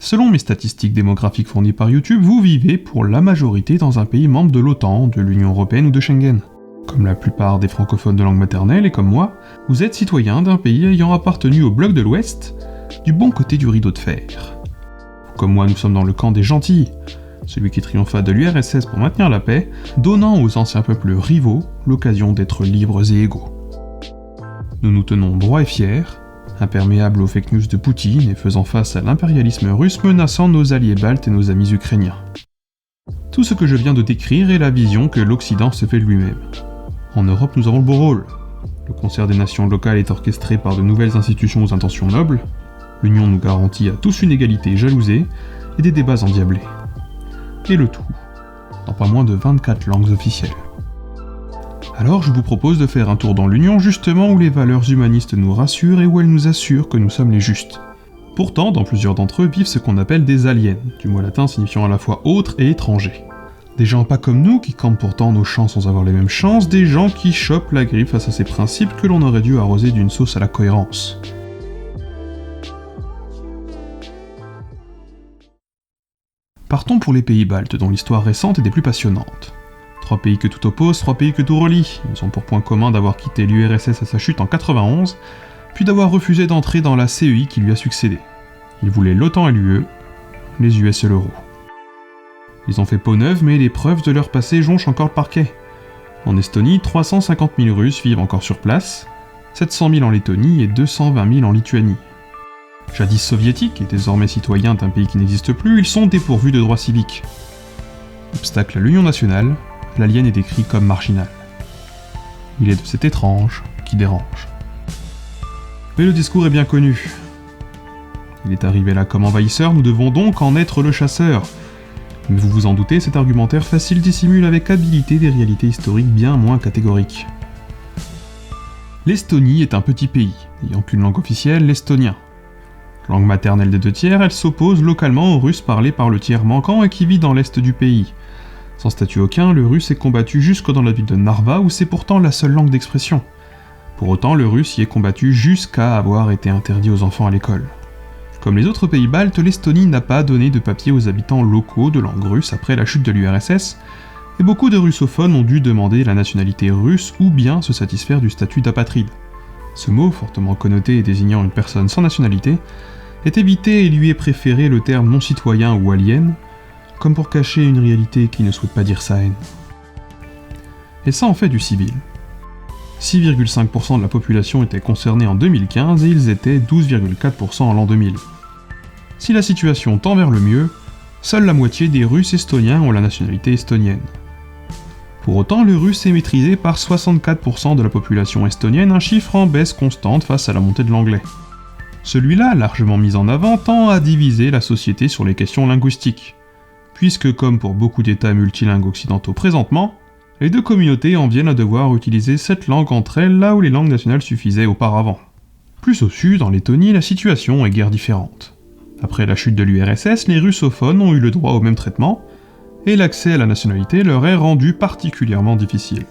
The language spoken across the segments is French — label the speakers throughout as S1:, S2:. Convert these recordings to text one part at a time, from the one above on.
S1: Selon mes statistiques démographiques fournies par YouTube, vous vivez pour la majorité dans un pays membre de l'OTAN, de l'Union Européenne ou de Schengen. Comme la plupart des francophones de langue maternelle, et comme moi, vous êtes citoyen d'un pays ayant appartenu au bloc de l'Ouest, du bon côté du rideau de fer. Comme moi, nous sommes dans le camp des gentils, celui qui triompha de l'URSS pour maintenir la paix, donnant aux anciens peuples rivaux l'occasion d'être libres et égaux. Nous nous tenons droits et fiers, imperméables aux fake news de Poutine et faisant face à l'impérialisme russe menaçant nos alliés baltes et nos amis ukrainiens. Tout ce que je viens de décrire est la vision que l'Occident se fait lui-même. En Europe, nous avons le beau rôle. Le concert des nations locales est orchestré par de nouvelles institutions aux intentions nobles. L'Union nous garantit à tous une égalité jalousée et des débats endiablés. Et le tout, dans pas moins de 24 langues officielles. Alors je vous propose de faire un tour dans l'Union justement où les valeurs humanistes nous rassurent et où elles nous assurent que nous sommes les justes. Pourtant, dans plusieurs d'entre eux vivent ce qu'on appelle des aliens, du mot latin signifiant à la fois autres et étrangers. Des gens pas comme nous, qui campent pourtant nos champs sans avoir les mêmes chances, des gens qui chopent la grippe face à ces principes que l'on aurait dû arroser d'une sauce à la cohérence. Partons pour les pays baltes, dont l'histoire récente est des plus passionnantes. 3 pays que tout oppose, 3 pays que tout relie. Ils ont pour point commun d'avoir quitté l'URSS à sa chute en 91, puis d'avoir refusé d'entrer dans la CEI qui lui a succédé. Ils voulaient l'OTAN et l'UE, les US et l'euro. Ils ont fait peau neuve, mais les preuves de leur passé jonchent encore le parquet. En Estonie, 350 000 Russes vivent encore sur place, 700 000 en Lettonie et 220 000 en Lituanie. Jadis soviétiques et désormais citoyens d'un pays qui n'existe plus, ils sont dépourvus de droits civiques. Obstacle à l'union nationale, l'alien est décrit comme marginal. Il est de cet étrange qui dérange. Mais le discours est bien connu. Il est arrivé là comme envahisseur, nous devons donc en être le chasseur. Mais vous vous en doutez, cet argumentaire facile dissimule avec habileté des réalités historiques bien moins catégoriques. L'Estonie est un petit pays, n'ayant qu'une langue officielle, l'estonien. Langue maternelle des 2/3, elle s'oppose localement au russe parlé par le tiers manquant et qui vit dans l'est du pays. Sans statut aucun, le russe est combattu jusque dans la ville de Narva où c'est pourtant la seule langue d'expression. Pour autant, le russe y est combattu jusqu'à avoir été interdit aux enfants à l'école. Comme les autres pays baltes, l'Estonie n'a pas donné de papier aux habitants locaux de langue russe après la chute de l'URSS, et beaucoup de russophones ont dû demander la nationalité russe ou bien se satisfaire du statut d'apatride. Ce mot, fortement connoté et désignant une personne sans nationalité, est évité et lui est préféré le terme non-citoyen ou alien, comme pour cacher une réalité qui ne souhaite pas dire sa haine. Et ça en fait du civil. 6,5% de la population était concernée en 2015 et ils étaient 12,4% en l'an 2000. Si la situation tend vers le mieux, seule la moitié des Russes estoniens ont la nationalité estonienne. Pour autant, le russe est maîtrisé par 64% de la population estonienne, un chiffre en baisse constante face à la montée de l'anglais. Celui-là, largement mis en avant, tend à diviser la société sur les questions linguistiques, puisque comme pour beaucoup d'États multilingues occidentaux présentement, les deux communautés en viennent à devoir utiliser cette langue entre elles là où les langues nationales suffisaient auparavant. Plus au sud, en Lettonie, la situation est guère différente. Après la chute de l'URSS, les russophones ont eu le droit au même traitement, et l'accès à la nationalité leur est rendu particulièrement difficile.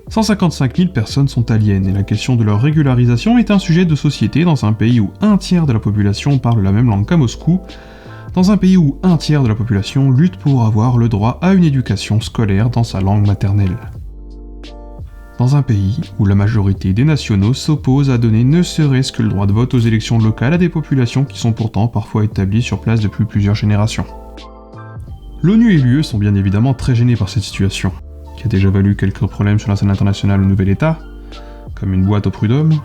S1: 155 000 personnes sont aliènes, et la question de leur régularisation est un sujet de société dans un pays où 1/3 de la population parle la même langue qu'à Moscou, dans un pays où 1/3 de la population lutte pour avoir le droit à une éducation scolaire dans sa langue maternelle. Dans un pays où la majorité des nationaux s'oppose à donner ne serait-ce que le droit de vote aux élections locales à des populations qui sont pourtant parfois établies sur place depuis plusieurs générations. L'ONU et l'UE sont bien évidemment très gênés par cette situation, qui a déjà valu quelques problèmes sur la scène internationale au nouvel État, comme une boîte au prud'homme,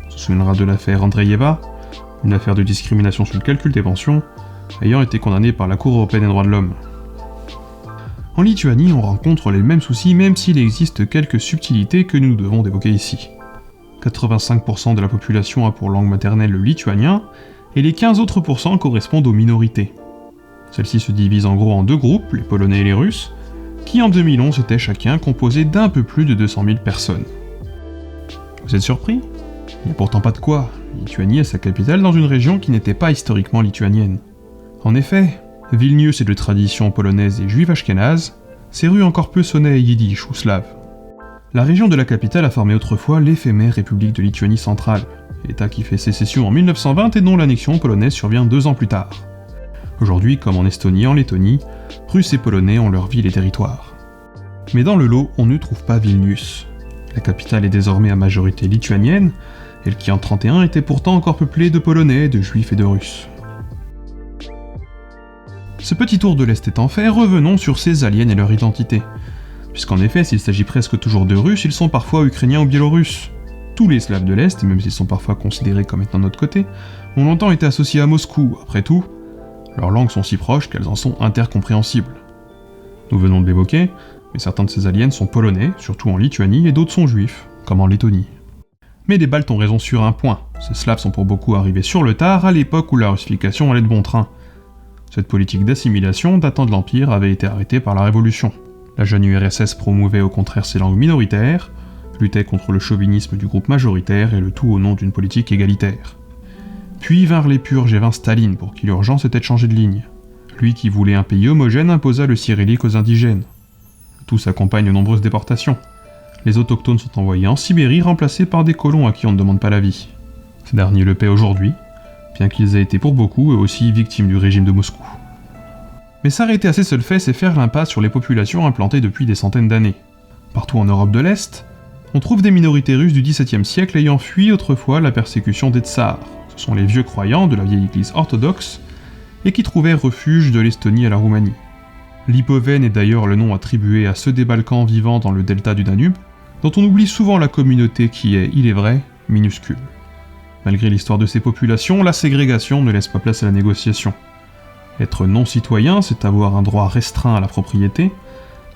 S1: on se souviendra de l'affaire Andreeva, une affaire de discrimination sur le calcul des pensions, ayant été condamnée par la Cour européenne des droits de l'homme. En Lituanie, on rencontre les mêmes soucis même s'il existe quelques subtilités que nous devons évoquer ici. 85% de la population a pour langue maternelle le lituanien, et les 15 autres pourcents correspondent aux minorités. Celles-ci se divisent en gros en deux groupes, les Polonais et les Russes, qui en 2011 étaient chacun composés d'un peu plus de 200 000 personnes. Vous êtes surpris ? Il n'y a pourtant pas de quoi, Lituanie est sa capitale dans une région qui n'était pas historiquement lituanienne. En effet, Vilnius est de tradition polonaise et juive ashkénaze, ses rues encore peu sonnaient yiddish ou slave. La région de la capitale a formé autrefois l'éphémère République de Lituanie centrale, État qui fait sécession en 1920 et dont l'annexion polonaise survient 2 ans plus tard. Aujourd'hui, comme en Estonie et en Lettonie, Russes et Polonais ont leur ville et territoire. Mais dans le lot, on ne trouve pas Vilnius. La capitale est désormais à majorité lituanienne, elle qui en 1931 était pourtant encore peuplée de Polonais, de Juifs et de Russes. Ce petit tour de l'Est étant fait, revenons sur ces aliens et leur identité. Puisqu'en effet, s'il s'agit presque toujours de Russes, ils sont parfois Ukrainiens ou Biélorusses. Tous les Slaves de l'Est, même s'ils sont parfois considérés comme étant de notre côté, ont longtemps été associés à Moscou. Après tout, leurs langues sont si proches qu'elles en sont intercompréhensibles. Nous venons de l'évoquer, mais certains de ces aliens sont polonais, surtout en Lituanie, et d'autres sont juifs, comme en Lettonie. Mais les Baltes ont raison sur un point, ces Slaves sont pour beaucoup arrivés sur le tard, à l'époque où la russification allait de bon train. Cette politique d'assimilation datant de l'Empire avait été arrêtée par la Révolution. La jeune URSS promouvait au contraire ses langues minoritaires, luttait contre le chauvinisme du groupe majoritaire et le tout au nom d'une politique égalitaire. Puis vinrent les purges et vint Staline pour qui l'urgence était de changer de ligne. Lui qui voulait un pays homogène imposa le cyrillique aux indigènes. Tout s'accompagne de nombreuses déportations. Les autochtones sont envoyés en Sibérie remplacés par des colons à qui on ne demande pas l'avis. Ces derniers le paient aujourd'hui, bien qu'ils aient été pour beaucoup eux aussi victimes du régime de Moscou. Mais s'arrêter à ces seuls faits, c'est faire l'impasse sur les populations implantées depuis des centaines d'années. Partout en Europe de l'Est, on trouve des minorités russes du XVIIe siècle ayant fui autrefois la persécution des tsars. Ce sont les vieux croyants de la vieille église orthodoxe et qui trouvaient refuge de l'Estonie à la Roumanie. Lipovène est d'ailleurs le nom attribué à ceux des Balkans vivant dans le delta du Danube, dont on oublie souvent la communauté qui est, il est vrai, minuscule. Malgré l'histoire de ces populations, la ségrégation ne laisse pas place à la négociation. Être non-citoyen, c'est avoir un droit restreint à la propriété,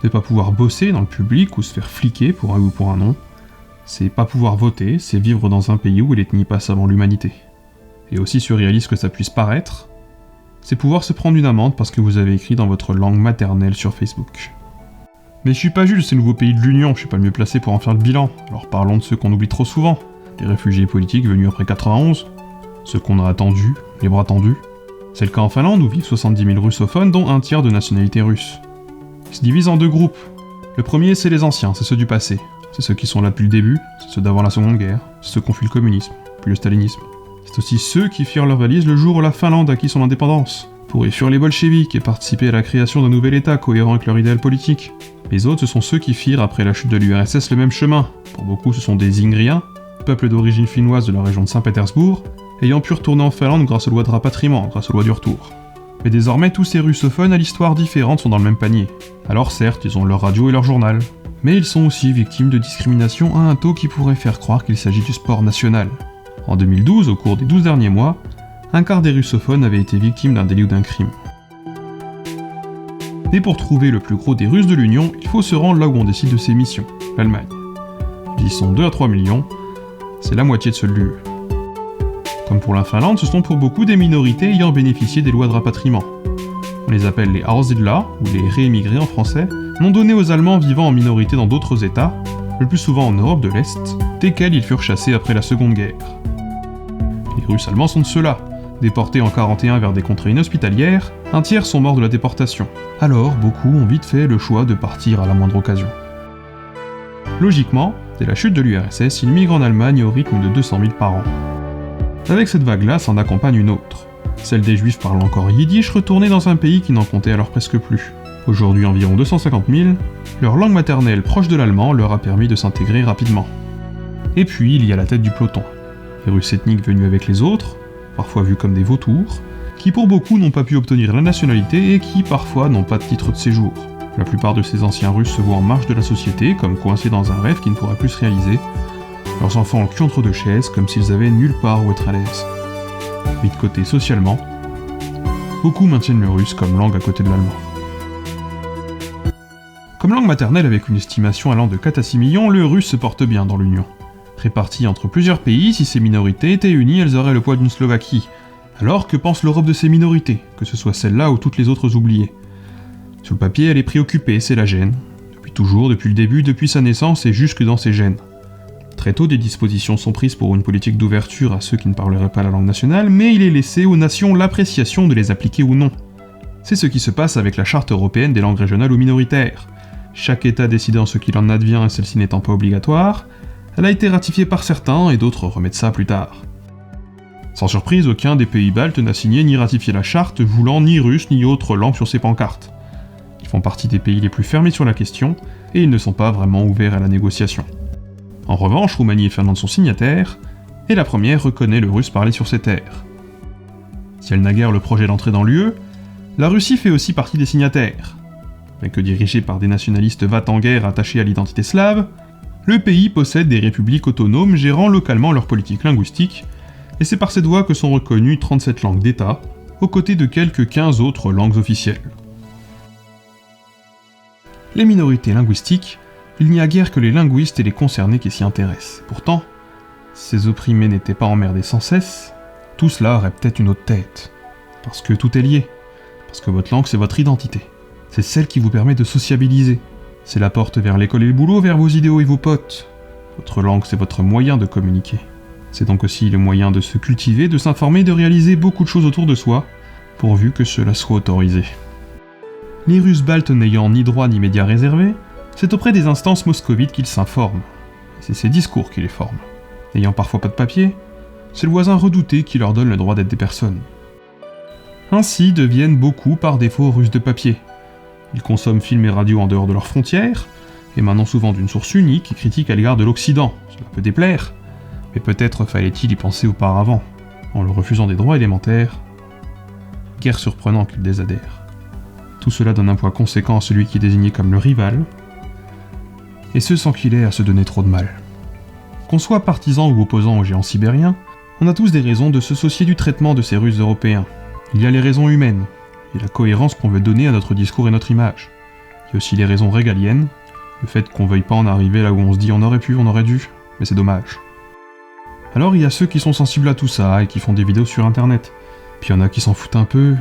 S1: ne pas pouvoir bosser dans le public ou se faire fliquer pour un oui ou pour un non. C'est pas pouvoir voter, c'est vivre dans un pays où l'ethnie passe avant l'humanité. Et aussi surréaliste que ça puisse paraître, c'est pouvoir se prendre une amende parce que vous avez écrit dans votre langue maternelle sur Facebook. Mais je suis pas Jules, c'est le nouveau pays de l'Union, je suis pas le mieux placé pour en faire le bilan, alors parlons de ceux qu'on oublie trop souvent. Les réfugiés politiques venus après 91, ceux qu'on a attendus, les bras tendus. C'est le cas en Finlande où vivent 70 000 russophones dont un tiers de nationalité russe. Ils se divisent en deux groupes. Le premier c'est les anciens, c'est ceux du passé. C'est ceux qui sont là depuis le début, c'est ceux d'avant la Seconde Guerre, c'est ceux qui ont fui le communisme, puis le stalinisme. C'est aussi ceux qui firent leur valise le jour où la Finlande acquit son indépendance, pour y fuir les bolcheviks et participer à la création d'un nouvel État cohérent avec leur idéal politique. Les autres ce sont ceux qui firent après la chute de l'URSS le même chemin. Pour beaucoup ce sont des Ingriens, peuple d'origine finnoise de la région de Saint-Pétersbourg, ayant pu retourner en Finlande grâce aux lois de rapatriement, grâce aux lois du retour. Mais désormais, tous ces russophones à l'histoire différente sont dans le même panier. Alors certes, ils ont leur radio et leur journal, mais ils sont aussi victimes de discrimination à un taux qui pourrait faire croire qu'il s'agit du sport national. En 2012, au cours des 12 derniers mois, un quart des russophones avaient été victimes d'un délit ou d'un crime. Et pour trouver le plus gros des Russes de l'Union, il faut se rendre là où on décide de ses missions, l'Allemagne. Ils y sont 2 à 3 millions, c'est la moitié de ceux de l'UE. Comme pour la Finlande, ce sont pour beaucoup des minorités ayant bénéficié des lois de rapatriement. On les appelle les Aussiedler, ou les réémigrés en français, nom donné aux Allemands vivant en minorité dans d'autres États, le plus souvent en Europe de l'Est, desquels ils furent chassés après la Seconde Guerre. Les Russes allemands sont de ceux-là. Déportés en 1941 vers des contrées inhospitalières, un tiers sont morts de la déportation. Alors, beaucoup ont vite fait le choix de partir à la moindre occasion. Logiquement, dès la chute de l'URSS, ils migrent en Allemagne au rythme de 200 000 par an. Avec cette vague-là s'en accompagne une autre, celle des juifs parlant encore yiddish retournés dans un pays qui n'en comptait alors presque plus. Aujourd'hui environ 250 000, leur langue maternelle proche de l'allemand leur a permis de s'intégrer rapidement. Et puis il y a la tête du peloton, les Russes ethniques venus avec les autres, parfois vus comme des vautours, qui pour beaucoup n'ont pas pu obtenir la nationalité et qui parfois n'ont pas de titre de séjour. La plupart de ces anciens Russes se voient en marge de la société, comme coincés dans un rêve qui ne pourra plus se réaliser, leurs enfants ont le cul entre deux chaises, comme s'ils avaient nulle part où être à l'aise. Mis de côté socialement, beaucoup maintiennent le russe comme langue à côté de l'allemand. Comme langue maternelle avec une estimation allant de 4 à 6 millions, le russe se porte bien dans l'Union. Réparti entre plusieurs pays, si ces minorités étaient unies, elles auraient le poids d'une Slovaquie. Alors que pense l'Europe de ces minorités, que ce soit celle-là ou toutes les autres oubliées? Sur le papier, elle est préoccupée, c'est la gêne. Depuis toujours, depuis le début, depuis sa naissance et jusque dans ses gènes. Très tôt, des dispositions sont prises pour une politique d'ouverture à ceux qui ne parleraient pas la langue nationale, mais il est laissé aux nations l'appréciation de les appliquer ou non. C'est ce qui se passe avec la Charte européenne des langues régionales ou minoritaires. Chaque État décidant ce qu'il en advient et celle-ci n'étant pas obligatoire, elle a été ratifiée par certains et d'autres remettent ça plus tard. Sans surprise, aucun des pays baltes n'a signé ni ratifié la charte, voulant ni russe ni autre langue sur ses pancartes. Ils font partie des pays les plus fermés sur la question, et ils ne sont pas vraiment ouverts à la négociation. En revanche, Roumanie et Finlande sont signataires, et la première reconnaît le russe parlé sur ses terres. Si elle n'a guère le projet d'entrer dans l'UE, la Russie fait aussi partie des signataires. Mais que dirigée par des nationalistes va-t-en-guerre attachés à l'identité slave, le pays possède des républiques autonomes gérant localement leur politique linguistique, et c'est par cette voie que sont reconnues 37 langues d'État, aux côtés de quelques 15 autres langues officielles. Les minorités linguistiques, il n'y a guère que les linguistes et les concernés qui s'y intéressent. Pourtant, si ces opprimés n'étaient pas emmerdés sans cesse, tout cela aurait peut-être une autre tête. Parce que tout est lié. Parce que votre langue, c'est votre identité. C'est celle qui vous permet de sociabiliser. C'est la porte vers l'école et le boulot, vers vos idéaux et vos potes. Votre langue, c'est votre moyen de communiquer. C'est donc aussi le moyen de se cultiver, de s'informer, de réaliser beaucoup de choses autour de soi, pourvu que cela soit autorisé. Les Russes baltes n'ayant ni droit ni médias réservés, c'est auprès des instances moscovites qu'ils s'informent. C'est ces discours qui les forment. N'ayant parfois pas de papier, c'est le voisin redouté qui leur donne le droit d'être des personnes. Ainsi deviennent beaucoup par défaut Russes de papier. Ils consomment films et radios en dehors de leurs frontières, émanant souvent d'une source unique et critique à l'égard de l'Occident. Cela peut déplaire, mais peut-être fallait-il y penser auparavant, en leur refusant des droits élémentaires. Guère surprenant qu'ils désadhèrent. Tout cela donne un poids conséquent à celui qui est désigné comme le rival, et ce sans qu'il ait à se donner trop de mal. Qu'on soit partisan ou opposant aux géants sibériens, on a tous des raisons de se soucier du traitement de ces Russes européens. Il y a les raisons humaines, et la cohérence qu'on veut donner à notre discours et notre image. Il y a aussi les raisons régaliennes, le fait qu'on veuille pas en arriver là où on se dit on aurait pu, on aurait dû, mais c'est dommage. Alors il y a ceux qui sont sensibles à tout ça et qui font des vidéos sur internet, puis il y en a qui s'en foutent un peu, et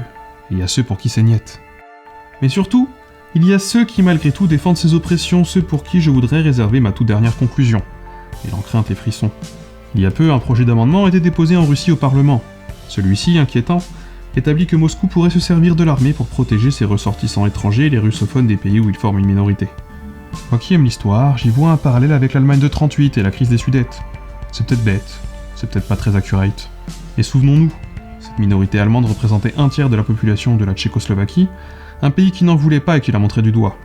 S1: il y a ceux pour qui c'est niette. Mais surtout, il y a ceux qui malgré tout défendent ces oppressions, ceux pour qui je voudrais réserver ma toute dernière conclusion, et en crainte et frisson. Il y a peu, un projet d'amendement a été déposé en Russie au Parlement. Celui-ci, inquiétant, établit que Moscou pourrait se servir de l'armée pour protéger ses ressortissants étrangers et les russophones des pays où ils forment une minorité. Moi qui aime l'histoire, j'y vois un parallèle avec l'Allemagne de 38 et la crise des Sudètes. C'est peut-être bête, c'est peut-être pas très accurate. Et souvenons-nous, cette minorité allemande représentait un tiers de la population de la Tchécoslovaquie, un pays qui n'en voulait pas et qui la montrait du doigt.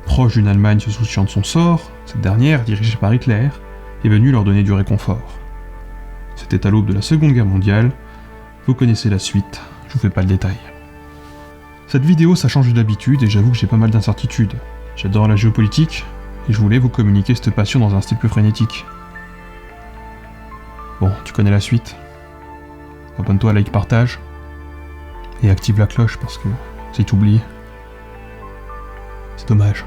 S1: Proche d'une Allemagne se souciant de son sort, cette dernière, dirigée par Hitler, est venue leur donner du réconfort. C'était à l'aube de la Seconde Guerre mondiale, vous connaissez la suite, je vous fais pas le détail. Cette vidéo ça change d'habitude et j'avoue que j'ai pas mal d'incertitudes. J'adore la géopolitique, et je voulais vous communiquer cette passion dans un style plus frénétique. Bon, tu connais la suite. Abonne-toi, like, partage, et active la cloche parce que si t'oublies, c'est dommage.